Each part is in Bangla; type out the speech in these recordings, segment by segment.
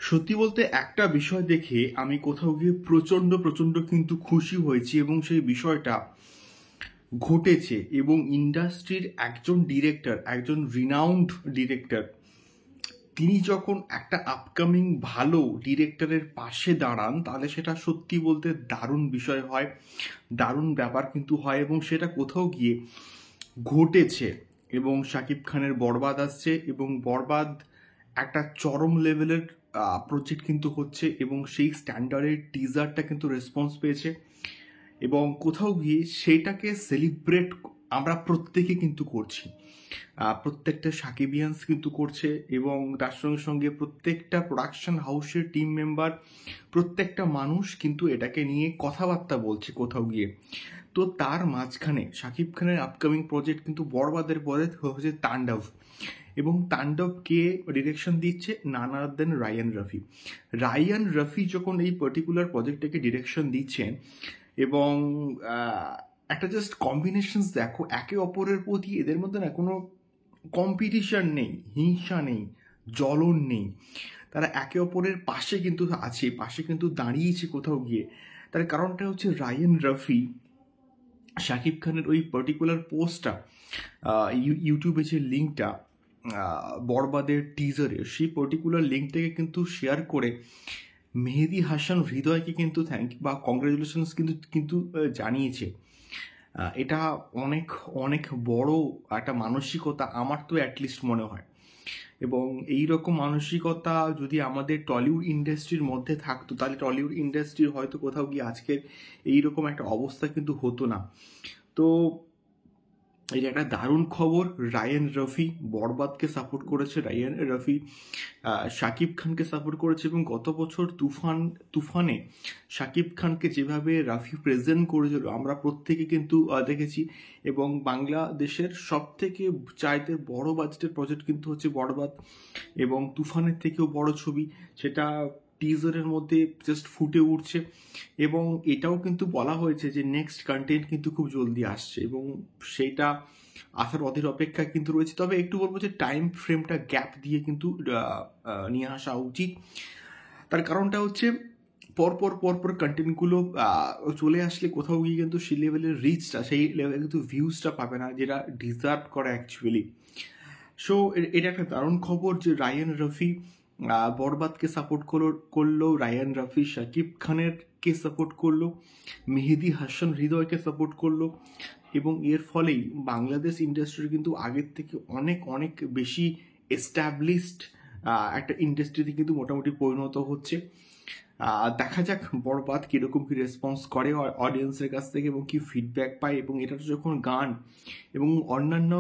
সত্যি বলতে একটা বিষয় দেখে আমি কোথাও গিয়ে প্রচন্ড প্রচন্ড কিন্তু খুশি হয়েছি এবং সেই বিষয়টা ঘটেছে এবং ইন্ডাস্ট্রির একজন ডিরেক্টর, একজন রিনাউন্ড ডিরেক্টর, তিনি যখন একটা আপকামিং ভালো ডিরেক্টরের পাশে দাঁড়ান তাহলে সেটা সত্যি বলতে দারুণ বিষয় হয়, দারুণ ব্যাপার কিন্তু হয় এবং সেটা কোথাও গিয়ে ঘটেছে। এবং শাকিব খানের বরবাদ আসছে এবং বরবাদ একটা চরম লেভেলের প্রজেক্ট কিন্তু হচ্ছে এবং সেই স্ট্যান্ডার্ডের টিজারটা কিন্তু রেসপন্স পেয়েছে এবং কোথাও গিয়ে সেটাকে সেলিব্রেট আমরা প্রত্যেকে কিন্তু করছি। প্রত্যেকটা সাকিবিয়ান্স কিন্তু করছে এবং তার সঙ্গে সঙ্গে প্রত্যেকটা প্রোডাকশন হাউসের টিম মেম্বার, প্রত্যেকটা মানুষ কিন্তু এটাকে নিয়ে কথাবার্তা বলছে কোথাও গিয়ে। তো তার মাঝখানে শাকিব খানের আপকামিং প্রজেক্ট কিন্তু বরবাদের পরে হচ্ছে তাণ্ডব, এবং তাণ্ডবকে ডিরেকশন দিচ্ছে নান আদার দেন রায়ান রফি। রায়ান রফি যখন এই পার্টিকুলার প্রজেক্টটাকে ডিরেকশন দিচ্ছেন এবং একটা জাস্ট কম্বিনেশনস দেখো, একে অপরের প্রতি এদের মধ্যে না কোনো কম্পিটিশন নেই, হিংসা নেই, জ্বলন নেই। তারা একে অপরের পাশে কিন্তু আছে, পাশে কিন্তু দাঁড়িয়েছে কোথাও গিয়ে। তার কারণটা হচ্ছে রায়ান রফি শাকিব খানের ওই পার্টিকুলার পোস্টটা, ইউটিউবে যে লিঙ্কটা বরবাদের টিজারের, সেই পার্টিকুলার লিঙ্কটাকে কিন্তু শেয়ার করে মেহেদি হাসান হৃদয়কে কিন্তু থ্যাংক বা কংগ্রেচুলেশনস কিন্তু কিন্তু জানিয়েছে। এটা অনেক অনেক বড় একটা মানসিকতা আমার তো অ্যাটলিস্ট মনে হয়। এবং এই রকম মানসিকতা যদি আমাদের টলিউড ইন্ডাস্ট্রির মধ্যে থাকতো তাহলে টলিউড ইন্ডাস্ট্রির হয়তো কোথাও গিয়ে আজকের এইরকম একটা অবস্থা কিন্তু হতো না। তো এটা একটা দারুণ খবর। রায়ান রফি বরবাদকে সাপোর্ট করেছে, রায়ান রফি শাকিব খানকে সাপোর্ট করেছে এবং গত বছর তুফানে শাকিব খানকে যেভাবে রাফি প্রেজেন্ট করেছিল আমরা প্রত্যেকে কিন্তু দেখেছি। এবং বাংলাদেশের সব থেকে চাইতে বড় বাজেটের প্রজেক্ট কিন্তু হচ্ছে বরবাদ এবং তুফানের থেকেও বড় ছবি, সেটা টিজারের মধ্যে জাস্ট ফুটে উঠছে। এবং এটাও কিন্তু বলা হয়েছে যে নেক্সট কন্টেন্ট কিন্তু খুব জলদি আসছে এবং সেইটা আসার অধীর অপেক্ষা কিন্তু রয়েছে। তবে একটু বলবো যে টাইম ফ্রেমটা গ্যাপ দিয়ে কিন্তু নিয়ে আসা উচিত। তার কারণটা হচ্ছে পরপর পরপর কন্টেন্টগুলো চলে আসলে কোথাও গিয়ে কিন্তু সেই লেভেলের রিচটা, সেই লেভেলে কিন্তু ভিউজটা পাবে না যেটা ডিজার্ভ করে অ্যাকচুয়ালি। সো এটা একটা দারুণ খবর যে রায়ান রফি বরবাদকে সাপোর্ট করলো, রায়ান রফি শাকিব খানেরকে সাপোর্ট করলো, মেহেদি হাসান হৃদয়কে সাপোর্ট করলো এবং এর ফলেই বাংলাদেশ ইন্ডাস্ট্রি কিন্তু আগের থেকে অনেক অনেক বেশি এস্টাবলিশড একটা ইন্ডাস্ট্রিতে কিন্তু মোটামুটি পরিণত হচ্ছে। দেখা যাক বরবাদ কীরকম কী রেসপন্স করে অডিয়েন্সের কাছ থেকে এবং কী ফিডব্যাক পায়। এবং এটা যখন গান এবং অন্যান্য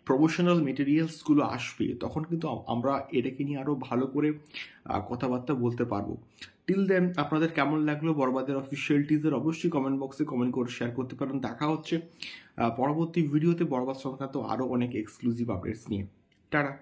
প্রমোশনাল মেটেরিয়ালসগুলো আসবে তখন কিন্তু আমরা এটাকে নিয়ে আরও ভালো করে কথাবার্তা বলতে পারবো। টিল দেন আপনাদের কেমন লাগলো বরবাদের অফিসিয়াল টিজার অবশ্যই কমেন্ট বক্সে কমেন্ট করে শেয়ার করতে পারেন। দেখা হচ্ছে পরবর্তী ভিডিওতে বরবাদ সংক্রান্ত আরও অনেক এক্সক্লুসিভ আপডেটস নিয়ে। টাটা।